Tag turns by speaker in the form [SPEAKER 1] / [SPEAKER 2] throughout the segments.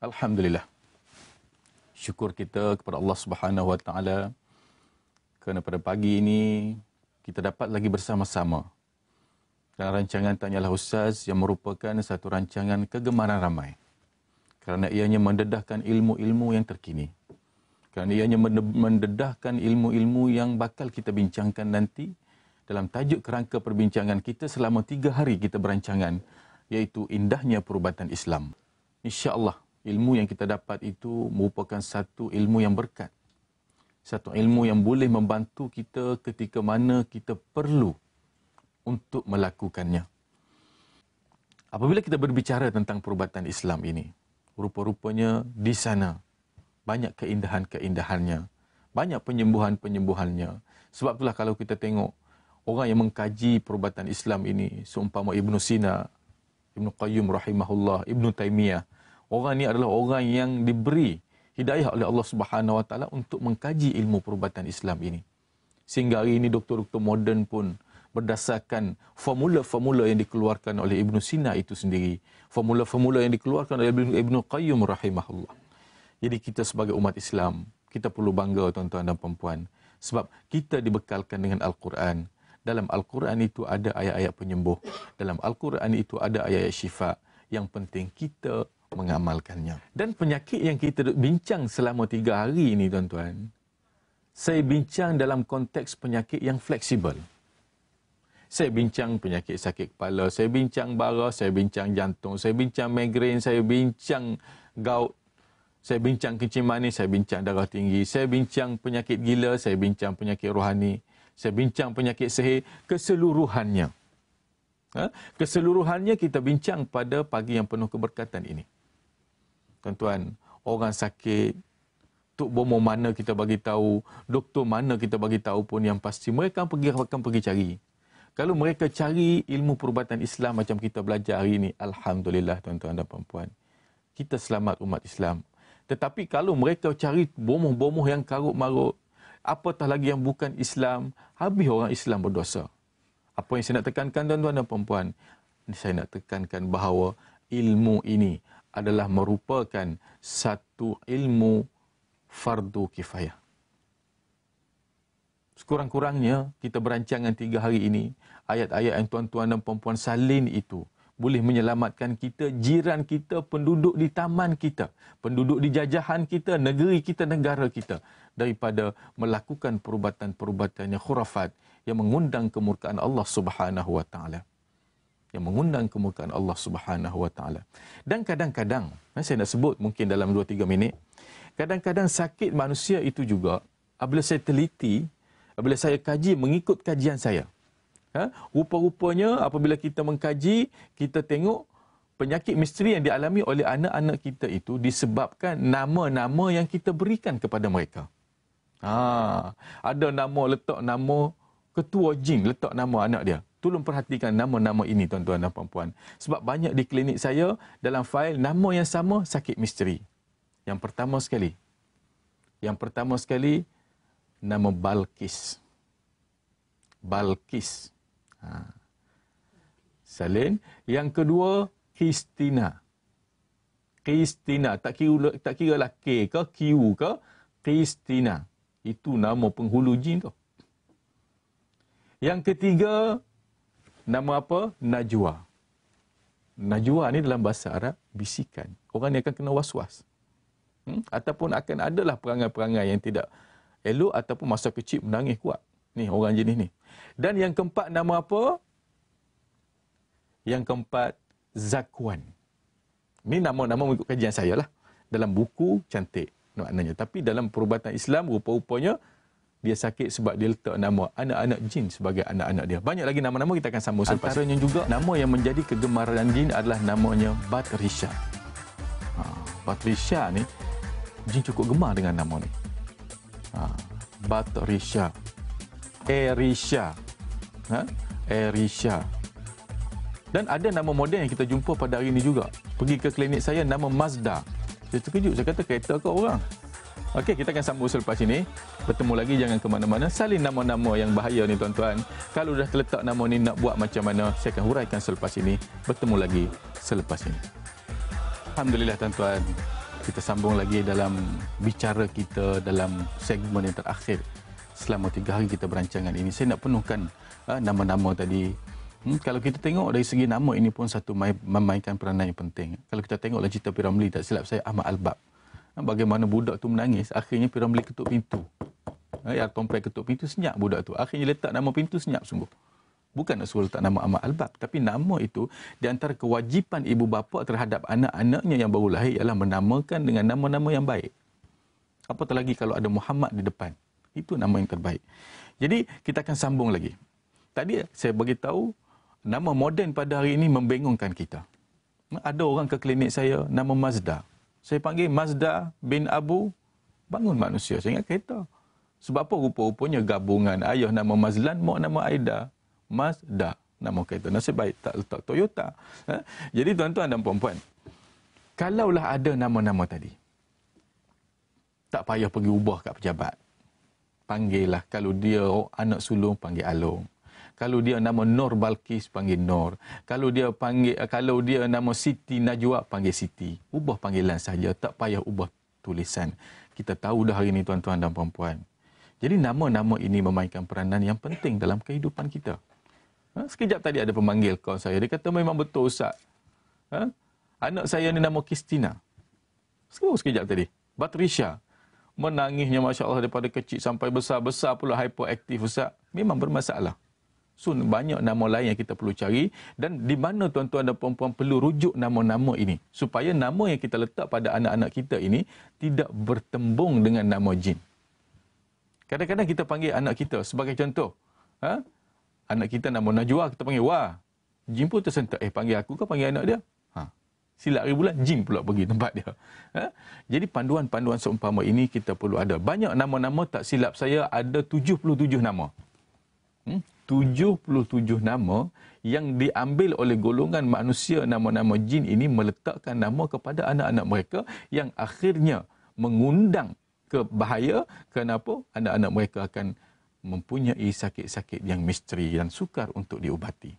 [SPEAKER 1] Alhamdulillah. Syukur kita kepada Allah Subhanahu Wa Taala kerana pada pagi ini kita dapat lagi bersama-sama dalam rancangan Tanyalah Ustaz yang merupakan satu rancangan kegemaran ramai kerana ianya mendedahkan ilmu-ilmu yang terkini. Kerana ianya mendedahkan ilmu-ilmu yang bakal kita bincangkan nanti dalam tajuk kerangka perbincangan kita selama 3 hari kita berancangan, iaitu indahnya perubatan Islam. InsyaAllah ilmu yang kita dapat itu merupakan satu ilmu yang berkat. Satu ilmu yang boleh membantu kita ketika mana kita perlu untuk melakukannya. Apabila kita berbicara tentang perubatan Islam ini, rupa-rupanya di sana banyak keindahan-keindahannya, banyak penyembuhan-penyembuhannya. Sebab itulah kalau kita tengok orang yang mengkaji perubatan Islam ini, seumpama Ibn Sina, Ibn Qayyum rahimahullah, Ibn Taymiyah, orang ni adalah orang yang diberi hidayah oleh Allah Subhanahu Wa Taala untuk mengkaji ilmu perubatan Islam ini. Sehingga hari ini doktor-doktor moden pun berdasarkan formula-formula yang dikeluarkan oleh Ibn Sina itu sendiri, formula-formula yang dikeluarkan oleh Ibn Qayyum rahimahullah. Jadi kita sebagai umat Islam, kita perlu bangga tuan-tuan dan puan-puan, sebab kita dibekalkan dengan Al-Quran. Dalam Al-Quran itu ada ayat-ayat penyembuh, dalam Al-Quran itu ada ayat-ayat syifa. Yang penting kita mengamalkannya. Dan penyakit yang kita bincang selama 3 hari ini tuan-tuan, saya bincang dalam konteks penyakit yang fleksibel. Saya bincang penyakit sakit kepala, saya bincang bara, saya bincang jantung, saya bincang migrain, saya bincang gout, saya bincang kencing manis, saya bincang darah tinggi, saya bincang penyakit gila, saya bincang penyakit rohani, saya bincang penyakit sihir, keseluruhannya. Keseluruhannya kita bincang pada pagi yang penuh keberkatan ini. Tuan-tuan, orang sakit, tok bomo mana kita bagi tahu, doktor mana kita bagi tahu pun, yang pasti mereka akan pergi cari. Kalau mereka cari ilmu perubatan Islam macam kita belajar hari ini, alhamdulillah tuan-tuan dan puan-puan, kita selamat umat Islam. Tetapi kalau mereka cari bomoh-bomoh yang karut-marut, apatah lagi yang bukan Islam, habis orang Islam berdosa. Apa yang saya nak tekankan tuan-tuan dan puan-puan? Saya nak tekankan bahawa ilmu ini adalah merupakan satu ilmu fardu kifayah. Sekurang-kurangnya kita berancangan 3 hari ini, ayat-ayat yang tuan-tuan dan puan-puan salin itu boleh menyelamatkan kita, jiran kita, penduduk di taman kita, penduduk di jajahan kita, negeri kita, negara kita, daripada melakukan perubatan-perubatan yang khurafat yang mengundang kemurkaan Allah Subhanahu Wa Taala. Yang mengundang kemurkaan Allah Subhanahu Wa Taala. Dan kadang-kadang, saya nak sebut mungkin dalam 2-3 minit, kadang-kadang sakit manusia itu juga, apabila saya teliti, apabila saya kaji mengikut kajian saya, rupa-rupanya apabila kita mengkaji, kita tengok penyakit misteri yang dialami oleh anak-anak kita itu disebabkan nama-nama yang kita berikan kepada mereka. Ada nama, letak nama ketua jin, letak nama anak dia. Tolong perhatikan nama-nama ini tuan-tuan dan puan-puan. Sebab banyak di klinik saya, dalam fail nama yang sama, sakit misteri. Yang pertama sekali, nama Balkis. Balkis. Salin. Yang kedua, Kristina. Kristina. Tak kira lah K ke, Q ke, Kristina. Itu nama penghulu jin tu. Yang ketiga, nama apa? Najwa. Najwa ni dalam bahasa Arab, bisikan. Orang ni akan kena was-was. Ataupun akan adalah perangai-perangai yang tidak elok, ataupun masa kecil menangis kuat. Ni orang jenis ni. Dan yang keempat nama apa? Yang keempat, Zakwan. Ni nama-nama mengikut kajian saya lah. Dalam buku, cantik maknanya. Tapi dalam perubatan Islam, rupa-rupanya dia sakit sebab dia letak nama anak-anak jin sebagai anak-anak dia. Banyak lagi nama-nama kita akan sambung selepas. Antaranya juga, nama yang menjadi kegemaran jin adalah namanya Batrisha. Batrisha ni, jin cukup gemar dengan nama ni. Batrisha. Erisha. Erisha. Dan ada nama moden yang kita jumpa pada hari ini juga. Pergi ke klinik saya, nama Mazda. Saya terkejut, saya kata kereta ke orang? Okey, kita akan sambung selepas ini. Bertemu lagi, jangan ke mana-mana. Salin nama-nama yang bahaya ni tuan-tuan. Kalau dah terletak nama ni, nak buat macam mana? Saya akan huraikan selepas ini. Bertemu lagi selepas ini. Alhamdulillah tuan-tuan. Kita sambung lagi dalam bicara kita dalam segmen yang terakhir. Selama 3 hari kita berancangan ini, saya nak penuhkan nama-nama tadi. Kalau kita tengok dari segi nama ini pun satu memainkan peranan yang penting. Kalau kita tengok cerita P.Ramlee, tak silap saya, Ahmad Albab. Bagaimana budak tu menangis, akhirnya P.Ramlee ketuk pintu. Ya, Tompel ketuk pintu, senyap budak tu. Akhirnya letak nama pintu, senyap sungguh. Bukan nak suruh letak nama Ahmad Albab, tapi nama itu di antara kewajipan ibu bapa terhadap anak-anaknya yang baru lahir ialah menamakan dengan nama-nama yang baik. Apatah lagi kalau ada Muhammad di depan. Itu nama yang terbaik. Jadi kita akan sambung lagi. Tadi saya bagi tahu nama moden pada hari ini membingungkan kita. Ada orang ke klinik saya nama Mazda. Saya panggil Mazda bin Abu Bangun Manusia. Saya ingat kereta. Sebab apa rupa-rupanya gabungan ayah nama Mazlan, mak nama Aida. Mazda, nama kereta. Nasib baik tak letak Toyota. Jadi tuan-tuan dan puan-puan, kalaulah ada nama-nama tadi, tak payah pergi ubah kat pejabat. Panggillah. Kalau dia anak sulung, panggil Along. Kalau dia nama Nur Balkis, panggil Nur. Kalau dia nama Siti Najwa, panggil Siti. Ubah panggilan saja, tak payah ubah tulisan. Kita tahu dah hari ini tuan-tuan dan puan-puan. Jadi nama-nama ini memainkan peranan yang penting dalam kehidupan kita. Sekejap tadi ada pemanggil kawan saya. Dia kata memang betul Ustaz. Anak saya ni nama Kristina. Sekejap tadi. Batrisha. Menangisnya Masya Allah daripada kecil sampai besar-besar pula hyperaktif Ustaz. Memang bermasalah. So banyak nama lain yang kita perlu cari. Dan di mana tuan-tuan dan puan-puan perlu rujuk nama-nama ini. Supaya nama yang kita letak pada anak-anak kita ini tidak bertembung dengan nama jin. Kadang-kadang kita panggil anak kita sebagai contoh. Anak kita nama Najwa, kita panggil Wah. Jin pun tersentak. Panggil aku ke panggil anak dia? Silap hari bulan, jin pula pergi tempat dia. Jadi panduan-panduan seumpama ini kita perlu ada. Banyak nama-nama, tak silap saya ada 77 nama. 77 nama yang diambil oleh golongan manusia nama-nama jin ini meletakkan nama kepada anak-anak mereka yang akhirnya mengundang ke bahaya. Kenapa? Anak-anak mereka akan mempunyai sakit-sakit yang misteri dan sukar untuk diubati.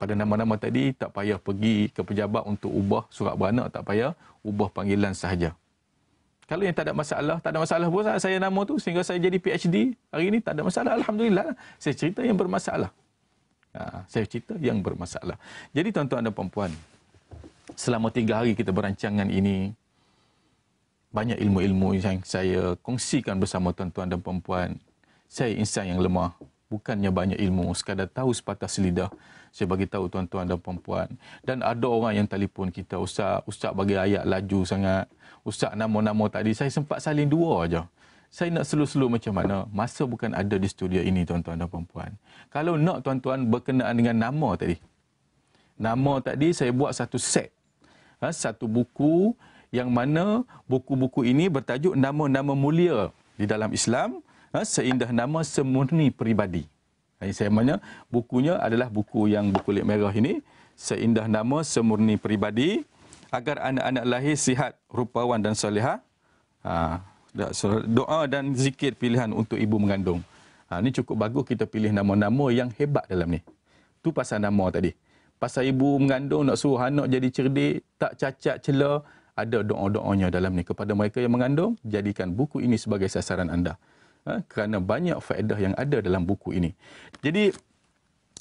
[SPEAKER 1] Pada nama-nama tadi, tak payah pergi ke pejabat untuk ubah surat beranak, tak payah, ubah panggilan sahaja. Kalau yang tak ada masalah pun saya nama tu sehingga saya jadi PhD hari ini, tak ada masalah, Alhamdulillah. Saya cerita yang bermasalah. Jadi tuan-tuan dan puan-puan, selama 3 hari kita berancangan ini, banyak ilmu-ilmu yang saya kongsikan bersama tuan-tuan dan puan-puan. Saya insan yang lemah. Bukannya banyak ilmu, sekadar tahu sepatah selidah. Saya bagi tahu tuan-tuan dan puan-puan. Dan ada orang yang telefon kita, Ustaz bagi ayat laju sangat. Ustaz nama-nama tadi, saya sempat salin 2 aja. Saya nak slow-slow macam mana? Masa bukan ada di studio ini tuan-tuan dan puan-puan. Kalau nak tuan-tuan berkenaan dengan nama tadi. Nama tadi saya buat satu set. Satu buku yang mana buku-buku ini bertajuk nama-nama mulia di dalam Islam. Seindah nama semurni peribadi. Saya mana bukunya adalah buku yang berkulit merah ini. Seindah nama semurni peribadi. Agar anak-anak lahir sihat, rupawan dan solehah. Doa dan zikir pilihan untuk ibu mengandung. Ini cukup bagus kita pilih nama-nama yang hebat dalam ni. Tu pasal nama tadi. Pasal ibu mengandung nak suruh anak jadi cerdik, tak cacat celah. Ada doa-doanya dalam ni. Kepada mereka yang mengandung, jadikan buku ini sebagai sasaran anda. Kerana banyak faedah yang ada dalam buku ini. Jadi,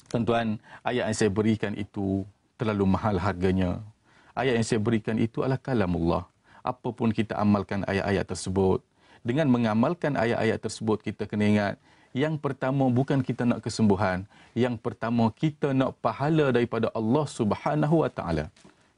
[SPEAKER 1] tuan-tuan, ayat yang saya berikan itu terlalu mahal harganya. Ayat yang saya berikan itu adalah kalamullah. Apapun kita amalkan ayat-ayat tersebut. Dengan mengamalkan ayat-ayat tersebut, kita kena ingat, yang pertama bukan kita nak kesembuhan. Yang pertama kita nak pahala daripada Allah Subhanahu Wa Taala.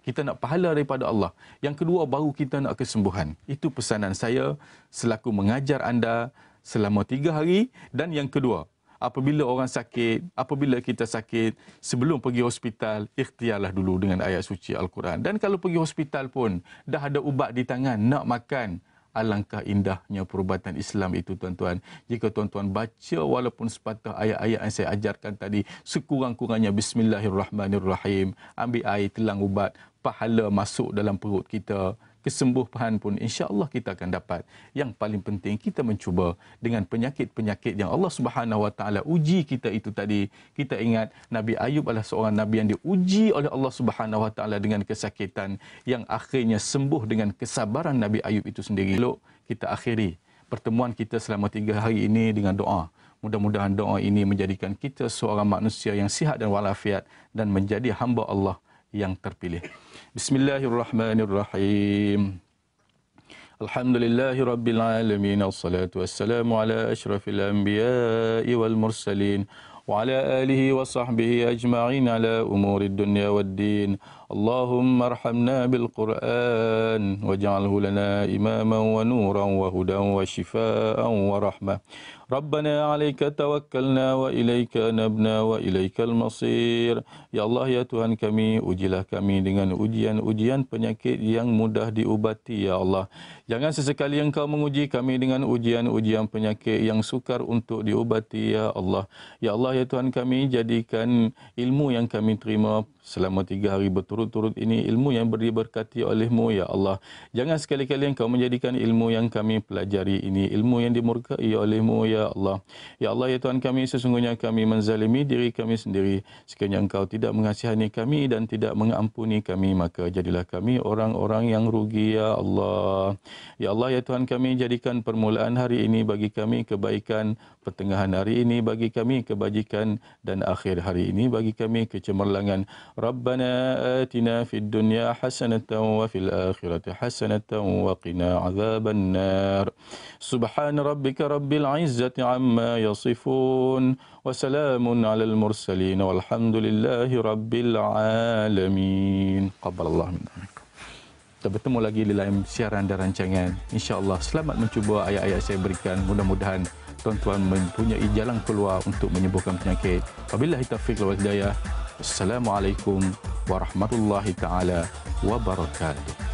[SPEAKER 1] Kita nak pahala daripada Allah. Yang kedua baru kita nak kesembuhan. Itu pesanan saya selaku mengajar anda selama 3 hari. Dan yang kedua, apabila orang sakit, apabila kita sakit, sebelum pergi hospital, ikhtiarlah dulu dengan ayat suci Al-Quran. Dan kalau pergi hospital pun, dah ada ubat di tangan, nak makan. Alangkah indahnya perubatan Islam itu, tuan-tuan. Jika tuan-tuan baca walaupun sepatah ayat-ayat yang saya ajarkan tadi, sekurang-kurangnya Bismillahirrahmanirrahim, ambil air, telang ubat, pahala masuk dalam perut kita. kesembuhan pun insya-Allah kita akan dapat. Yang paling penting kita mencuba dengan penyakit-penyakit yang Allah Subhanahu Wa Taala uji kita itu tadi. Kita ingat Nabi Ayub adalah seorang nabi yang diuji oleh Allah Subhanahu Wa Taala dengan kesakitan yang akhirnya sembuh dengan kesabaran Nabi Ayub itu sendiri. Elok kita akhiri pertemuan kita selama 3 hari ini dengan doa. Mudah-mudahan doa ini menjadikan kita seorang manusia yang sihat dan walafiat dan menjadi hamba Allah yang terpilih. Bismillahirrahmanirrahim. Alhamdulillahi rabbil alamin. Wassalatu wassalamu ala asyrafil anbiya'i wal mursalin wa ala alihi wa sahbihi ajma'in ala umuri dunya waddin. اللهم ارحمنا بالقرآن واجعله لنا إماما ونورا وهدى وشفاء ورحمة. ربنا عليك توكلنا وإليك نبنا وإليك المصير. Ya Allah, ya Tuhan kami, ujilah kami dengan ujian-ujian penyakit yang mudah diubati, ya Allah. Jangan sesekali Engkau menguji kami dengan ujian-ujian penyakit yang sukar untuk diubati, ya Allah. Ya Allah, ya Tuhan kami, jadikan ilmu yang kami terima selama 3 hari berturut-turut ini ilmu yang diberkati oleh-Mu, ya Allah. Jangan sekali-kali Engkau menjadikan ilmu yang kami pelajari ini ilmu yang dimurkai oleh-Mu, ya Allah. Ya Allah, ya Tuhan kami, sesungguhnya kami menzalimi diri kami sendiri. Sekiranya Engkau tidak mengasihani kami dan tidak mengampuni kami, maka jadilah kami orang-orang yang rugi, ya Allah. Ya Allah, ya Tuhan kami, jadikan permulaan hari ini bagi kami kebaikan, pertengahan hari ini bagi kami kebajikan, dan akhir hari ini bagi kami kecemerlangan. Rabbana atina fid dunya hasanatan wa fil akhirati hasanatan wa qina azaban nar. Subhana rabbika rabbil izzati amma yasifun wa salamun alal mursalin walhamdulillahi rabbil alamin. Qabbalallahu minna. Kita bertemu lagi di dalam siaran dan rancangan. InsyaAllah selamat mencuba ayat-ayat saya berikan. Mudah-mudahan tuan-tuan mempunyai jalan keluar untuk menyembuhkan penyakit. Wabillahi taufiq wal hidayah. Assalamualaikum warahmatullahi taala wabarakatuh.